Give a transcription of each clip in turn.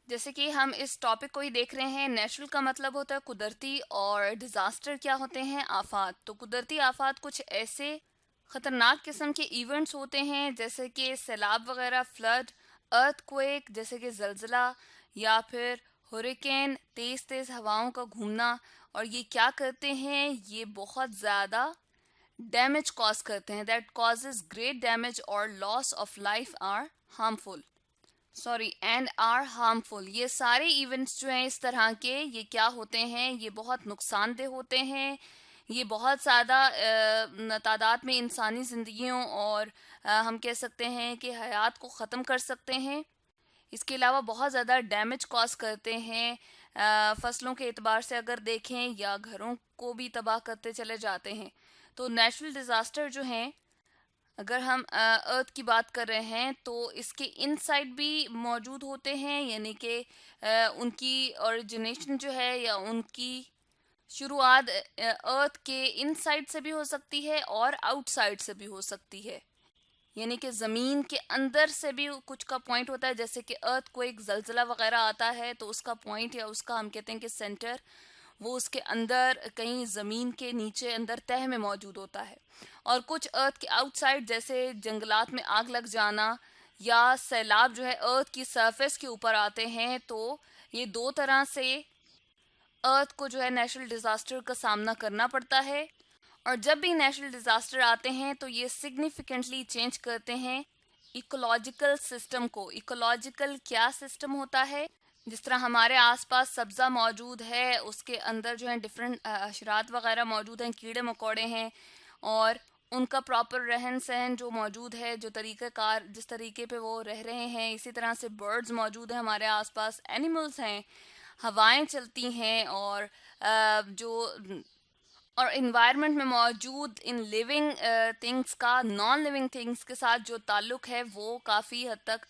जैसे कि हम इस टॉपिक को ही देख रहे हैं, नेचुरल का मतलब होता है कुदरती और डिज़ास्टर क्या होते हैं, आफात। तो कुदरती आफात कुछ ऐसे ख़तरनाक किस्म के इवेंट्स होते हैं जैसे कि सैलाब वगैरह, फ्लड, अर्थक्वेक जैसे कि ज़लज़ला, या फिर हुरिकेन, तेज़ तेज़ हवाओं का घूमना। और ये क्या करते हैं, ये बहुत ज़्यादा डैमेज कॉज करते हैं, दैट कॉजेज ग्रेट डैमेज और loss of life are harmful, sorry and are harmful. ये सारे इवेंट्स जो हैं इस तरह के, ये क्या होते हैं, ये बहुत नुकसानदेह होते हैं। ये बहुत ज़्यादा तादाद में इंसानी ज़िंदगियों और हम कह सकते हैं कि हयात को ख़त्म कर सकते हैं। इसके अलावा बहुत ज़्यादा डैमेज कॉज करते हैं। फसलों के एतबार से अगर देखें, या घरों को भी तबाह करते चले जाते हैं। तो नेचुरल डिज़ास्टर जो हैं, अगर हम अर्थ की बात कर रहे हैं तो इसके इनसाइड भी मौजूद होते हैं, यानी कि उनकी ओरिजिनेशन जो है या उनकी शुरुआत अर्थ के इनसाइड से भी हो सकती है और आउटसाइड से भी हो सकती है। यानी कि ज़मीन के अंदर से भी कुछ का पॉइंट होता है, जैसे कि अर्थ को एक जलजला वगैरह आता है तो उसका पॉइंट या उसका हम कहते हैं कि सेंटर, वो उसके अंदर कहीं ज़मीन के नीचे अंदर तह में मौजूद होता है। और कुछ अर्थ के आउटसाइड, जैसे जंगलात में आग लग जाना या सैलाब जो है अर्थ की सरफेस के ऊपर आते हैं। तो ये दो तरह से अर्थ को जो है नेचुरल डिज़ास्टर का सामना करना पड़ता है। और जब भी नेचुरल डिज़ास्टर आते हैं तो ये सिग्निफिकेंटली चेंज करते हैं इकोलॉजिकल सिस्टम को। इकोलॉजिकल क्या सिस्टम होता है, जिस तरह हमारे आसपास सब्ज़ा मौजूद है, उसके अंदर जो है डिफरेंट हशरात वगैरह मौजूद हैं, कीड़े मकोड़े हैं, और उनका प्रॉपर रहन सहन जो मौजूद है, जो तरीक़ाकार जिस तरीके पे वो रह रहे हैं, इसी तरह से बर्ड्स मौजूद हैं हमारे आसपास, एनिमल्स हैं, हवाएं चलती हैं, और इन्वायरमेंट में मौजूद इन लिविंग थिंग्स का नॉन लिविंग थिंग्स के साथ जो ताल्लुक है वो काफ़ी हद तक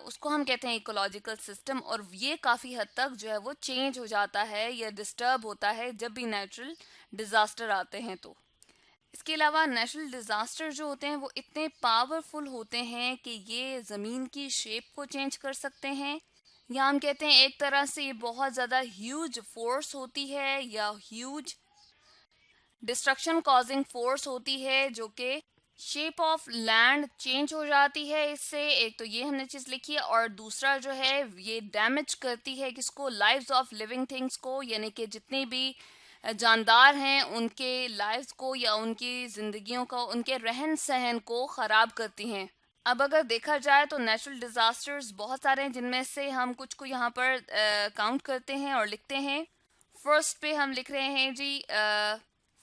उसको हम कहते हैं इकोलॉजिकल सिस्टम। और ये काफ़ी हद तक जो है वो चेंज हो जाता है या डिस्टर्ब होता है जब भी नेचुरल डिज़ास्टर आते हैं। तो इसके अलावा नेचुरल डिज़ास्टर जो होते हैं वो इतने पावरफुल होते हैं कि ये ज़मीन की शेप को चेंज कर सकते हैं, या हम कहते हैं एक तरह से ये बहुत ज़्यादा ह्यूज फोर्स होती है या ह्यूज डिस्ट्रक्शन कॉजिंग फोर्स होती है, जो कि शेप ऑफ लैंड चेंज हो जाती है इससे। एक तो ये हमने चीज़ लिखी है, और दूसरा जो है ये डैमेज करती है किसको, लाइव्स ऑफ लिविंग थिंग्स को, यानी कि जितनी भी जानदार हैं उनके लाइव्स को या उनकी ज़िंदगियों को, उनके रहन सहन को ख़राब करती हैं। अब अगर देखा जाए तो नेचुरल डिज़ास्टर्स बहुत सारे हैं, जिनमें से हम कुछ को यहाँ पर काउंट करते हैं और लिखते हैं। फर्स्ट पे हम लिख रहे हैं जी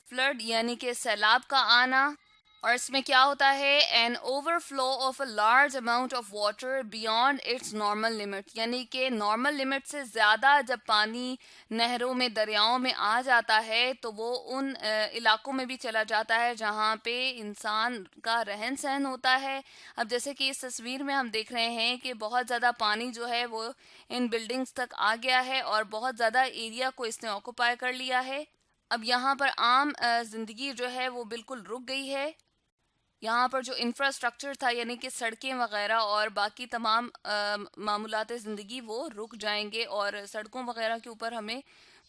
फ्लड, यानी कि सैलाब का आना। और इसमें क्या होता है, an overflow of a large amount of water beyond its normal limit, यानी कि नॉर्मल लिमिट से ज़्यादा जब पानी नहरों में, दरियाओं में आ जाता है तो वो उन इलाकों में भी चला जाता है जहाँ पे इंसान का रहन सहन होता है। अब जैसे कि इस तस्वीर में हम देख रहे हैं कि बहुत ज़्यादा पानी जो है वो इन बिल्डिंग्स तक आ गया है और बहुत ज़्यादा एरिया को इसने ऑक्यूपाई कर लिया है। अब यहाँ पर आम ज़िंदगी जो है वो बिल्कुल रुक गई है। यहाँ पर जो इंफ्रास्ट्रक्चर था, यानी कि सड़कें वगैरह और बाकी तमाम मामूलात ज़िंदगी, वो रुक जाएंगे, और सड़कों वगैरह के ऊपर हमें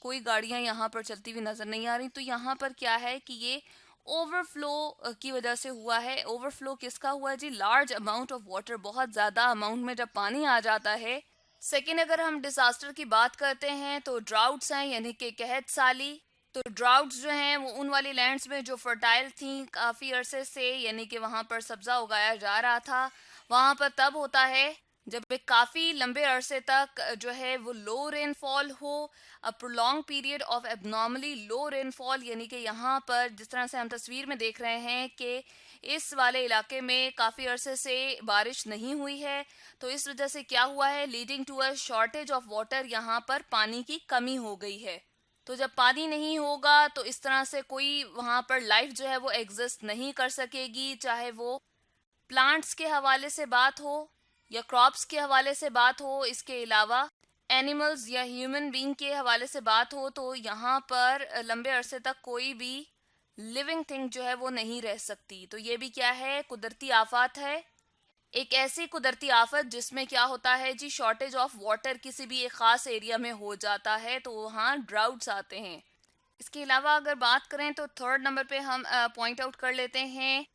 कोई गाड़ियाँ यहाँ पर चलती हुई नज़र नहीं आ रही। तो यहाँ पर क्या है कि ये ओवरफ्लो की वजह से हुआ है। ओवरफ्लो किसका हुआ है जी, लार्ज अमाउंट ऑफ वाटर, बहुत ज़्यादा अमाउंट में जब पानी आ जाता है। सेकेंड, अगर हम डिज़ास्टर की बात करते हैं तो ड्राउट्स हैं, यानी कि कहत साली। तो ड्राउट्स जो हैं वो उन वाली लैंड्स में जो फर्टाइल थी काफ़ी अरसे से, यानी कि वहाँ पर सब्ज़ा उगाया जा रहा था, वहाँ पर तब होता है जब एक काफ़ी लंबे अरसे तक जो है वो लो रेनफॉल हो, a prolong period of abnormally low rainfall, यानी कि यहाँ पर जिस तरह से हम तस्वीर में देख रहे हैं कि इस वाले इलाके में काफ़ी अरसे से बारिश नहीं हुई है। तो इस वजह से क्या हुआ है, leading to a shortage of water, यहाँ पर पानी की कमी हो गई है। तो जब पानी नहीं होगा तो इस तरह से कोई वहाँ पर लाइफ जो है वो एग्जिस्ट नहीं कर सकेगी, चाहे वो प्लांट्स के हवाले से बात हो या क्रॉप्स के हवाले से बात हो, इसके अलावा एनिमल्स या ह्यूमन बीइंग के हवाले से बात हो। तो यहाँ पर लंबे अरसे तक कोई भी लिविंग थिंग जो है वो नहीं रह सकती। तो ये भी क्या है, कुदरती आफात है। एक ऐसी कुदरती आफत जिसमें क्या होता है जी, शॉर्टेज ऑफ वाटर किसी भी एक खास एरिया में हो जाता है, तो वहाँ ड्राउट्स आते हैं। इसके अलावा अगर बात करें तो थर्ड नंबर पे हम पॉइंट आउट कर लेते हैं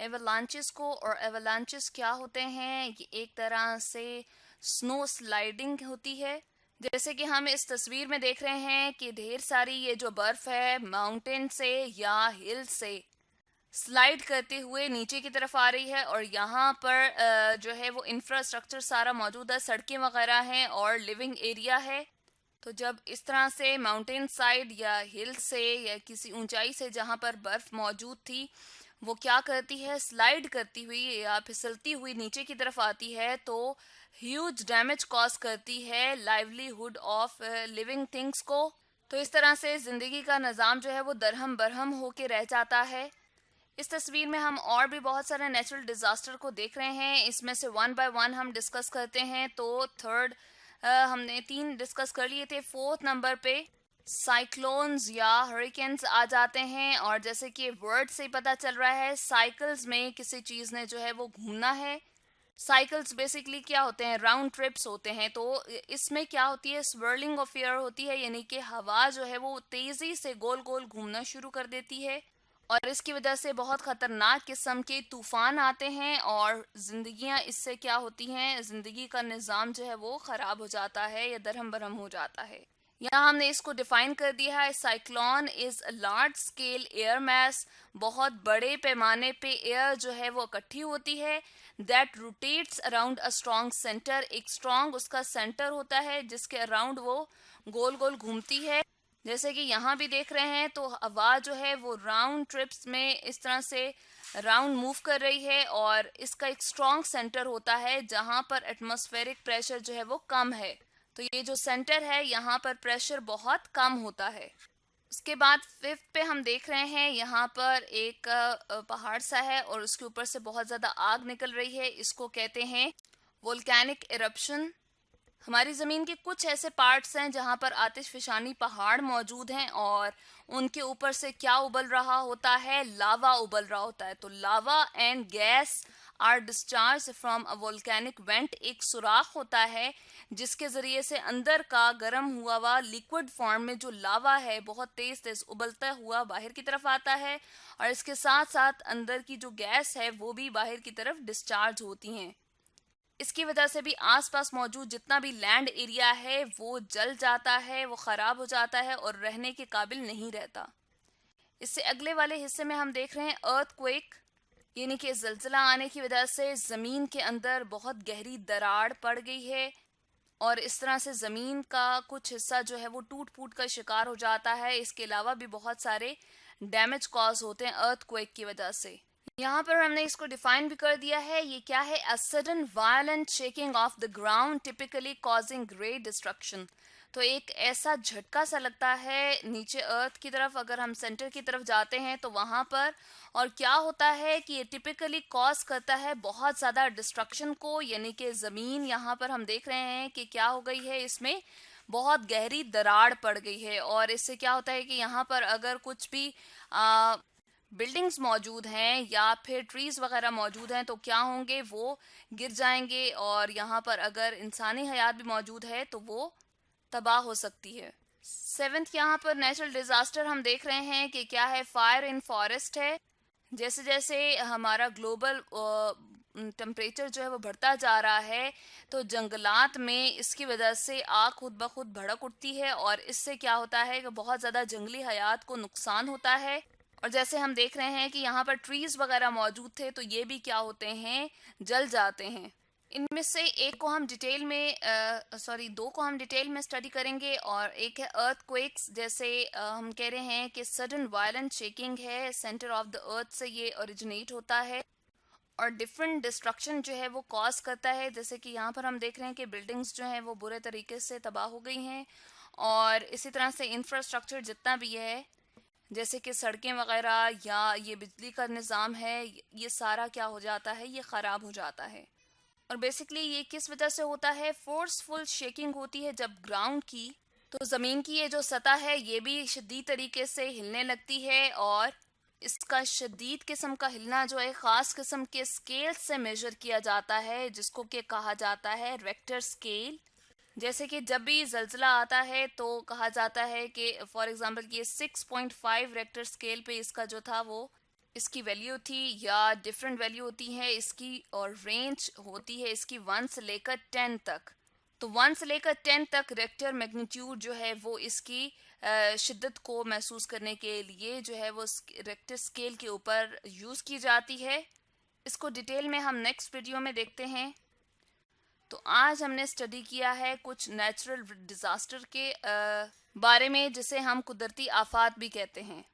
एवलांचेस को। और एवलांचेस क्या होते हैं? ये एक तरह से स्नो स्लाइडिंग होती है। जैसे कि हम इस तस्वीर में देख रहे हैं कि ढेर सारी ये जो बर्फ है माउंटेन से या हिल से स्लाइड करते हुए नीचे की तरफ आ रही है, और यहाँ पर जो है वो इंफ्रास्ट्रक्चर सारा मौजूद है, सड़कें वगैरह हैं और लिविंग एरिया है। तो जब इस तरह से माउंटेन साइड या हिल से या किसी ऊंचाई से जहाँ पर बर्फ मौजूद थी, वो क्या करती है, स्लाइड करती हुई या फिसलती हुई नीचे की तरफ आती है, तो ह्यूज डैमेज कॉज करती है लाइवलीहुड ऑफ लिविंग थिंग्स को। तो इस तरह से जिंदगी का निज़ाम जो है वो दरहम बरहम होके रह जाता है। इस तस्वीर में हम और भी बहुत सारे नेचुरल डिजास्टर को देख रहे हैं, इसमें से वन बाय वन हम डिस्कस करते हैं। तो थर्ड हमने 3 डिस्कस कर लिए थे, फोर्थ नंबर पे साइक्लोन्स या हरिकेन्स आ जाते हैं। और जैसे कि वर्ड से ही पता चल रहा है, साइकिल्स में किसी चीज़ ने जो है वो घूमना है। साइकिल्स बेसिकली क्या होते हैं, राउंड ट्रिप्स होते हैं। तो इसमें क्या होती है, स्वर्लिंग ऑफ एयर होती है, यानी कि हवा जो है वो तेजी से गोल गोल घूमना शुरू कर देती है, और इसकी वजह से बहुत खतरनाक किस्म के तूफान आते हैं और जिंदगियां इससे क्या होती हैं, जिंदगी का निज़ाम जो है वो ख़राब हो जाता है या दरहम बरहम हो जाता है। यहाँ हमने इसको डिफाइन कर दिया है, cyclone is large scale air mass, बहुत बड़े पैमाने पे एयर जो है वो इकट्ठी होती है, that rotates around a strong centre, एक स्ट्रॉन्ग उसका सेंटर होता है जिसके अराउंड वो गोल गोल घूमती है। जैसे कि यहाँ भी देख रहे हैं, तो हवा जो है वो राउंड ट्रिप्स में इस तरह से राउंड मूव कर रही है, और इसका एक स्ट्रॉन्ग सेंटर होता है जहाँ पर एटमॉस्फेरिक प्रेशर जो है वो कम है। तो ये जो सेंटर है यहाँ पर प्रेशर बहुत कम होता है। उसके बाद फिफ्थ पे हम देख रहे हैं, यहाँ पर एक पहाड़ सा है और उसके ऊपर से बहुत ज़्यादा आग निकल रही है, इसको कहते हैं वोल्केनिक इरप्शन। हमारी ज़मीन के कुछ ऐसे पार्ट्स हैं जहाँ पर आतिशफशानी पहाड़ मौजूद हैं, और उनके ऊपर से क्या उबल रहा होता है, लावा उबल रहा होता है। तो lava and gas are discharge from a volcanic vent, एक सुराख होता है जिसके ज़रिए से अंदर का गर्म हुआ हुआ लिक्विड फॉर्म में जो लावा है बहुत तेज़ तेज़ उबलता हुआ बाहर की तरफ आता है, और इसके साथ साथ अंदर की जो गैस है वो भी बाहर की तरफ डिस्चार्ज होती हैं। इसकी वजह से भी आसपास मौजूद जितना भी लैंड एरिया है वो जल जाता है, वो ख़राब हो जाता है और रहने के काबिल नहीं रहता। इससे अगले वाले हिस्से में हम देख रहे हैं अर्थक्वेक, यानी कि ज़लज़ला आने की वजह से ज़मीन के अंदर बहुत गहरी दरार पड़ गई है, और इस तरह से ज़मीन का कुछ हिस्सा जो है वो टूट फूट का शिकार हो जाता है। इसके अलावा भी बहुत सारे डैमेज कॉज होते हैं अर्थक्वेक की वजह से। यहाँ पर हमने इसको डिफाइन भी कर दिया है, ये क्या है, a sudden violent shaking of the ground typically causing great destruction. तो एक ऐसा झटका सा लगता है नीचे अर्थ की तरफ, अगर हम सेंटर की तरफ जाते हैं तो वहाँ पर, और क्या होता है कि ये टिपिकली कॉज करता है बहुत ज़्यादा डिस्ट्रक्शन को, यानी कि ज़मीन यहाँ पर हम देख रहे हैं कि क्या हो गई है, इसमें बहुत गहरी दरार पड़ गई है। और इससे क्या होता है कि यहाँ पर अगर कुछ भी बिल्डिंग्स मौजूद हैं या फिर ट्रीज वगैरह मौजूद हैं तो क्या होंगे, वो गिर जाएंगे, और यहाँ पर अगर इंसानी हयात भी मौजूद है तो वो तबाह हो सकती है। सेवेंथ यहाँ पर नेचुरल डिजास्टर हम देख रहे हैं कि क्या है, फायर इन फॉरेस्ट है। जैसे जैसे हमारा ग्लोबल टेम्परेचर जो है वो बढ़ता जा रहा है, तो जंगलात में इसकी वजह से आग खुद ब खुद भड़क उठती है, और इससे क्या होता है कि बहुत ज़्यादा जंगली हयात को नुकसान होता है। और जैसे हम देख रहे हैं कि यहाँ पर ट्रीज वगैरह मौजूद थे, तो ये भी क्या होते हैं, जल जाते हैं। इनमें से एक को हम डिटेल में दो को हम डिटेल में स्टडी करेंगे, और एक है अर्थक्वेक्स। जैसे हम कह रहे हैं कि सडन वायलेंट शेकिंग है, सेंटर ऑफ द अर्थ से ये ओरिजिनेट होता है और डिफरेंट डिस्ट्रक्शन जो है वो कॉज करता है। जैसे कि यहाँ पर हम देख रहे हैं कि बिल्डिंग्स जो हैं वो बुरे तरीके से तबाह हो गई हैं, और इसी तरह से इंफ्रास्ट्रक्चर जितना भी है, जैसे कि सड़कें वगैरह या ये बिजली का निज़ाम है, ये सारा क्या हो जाता है, ये ख़राब हो जाता है। और बेसिकली ये किस वजह से होता है, फोर्सफुल शेकिंग होती है जब ग्राउंड की, तो ज़मीन की ये जो सतह है ये भी शदीद तरीके से हिलने लगती है, और इसका शदीद किस्म का हिलना जो है ख़ास किस्म के स्केल से मेजर किया जाता है, जिसको कि कहा जाता है रेक्टर स्केल। जैसे कि जब भी ज़लज़ला आता है तो कहा जाता है कि फॉर एग्जांपल कि 6.5 रेक्टर स्केल पे इसका जो था वो इसकी वैल्यू थी, या डिफरेंट वैल्यू होती है इसकी, और रेंज होती है इसकी 1 से लेकर 10 तक। तो 1 से लेकर 10 तक रेक्टर मैग्नीट्यूड जो है वो इसकी शिद्दत को महसूस करने के लिए जो है वो रेक्टर स्केल के ऊपर यूज़ की जाती है। इसको डिटेल में हम नेक्स्ट वीडियो में देखते हैं। तो आज हमने स्टडी किया है कुछ नेचुरल डिज़ास्टर के बारे में, जिसे हम कुदरती आफात भी कहते हैं।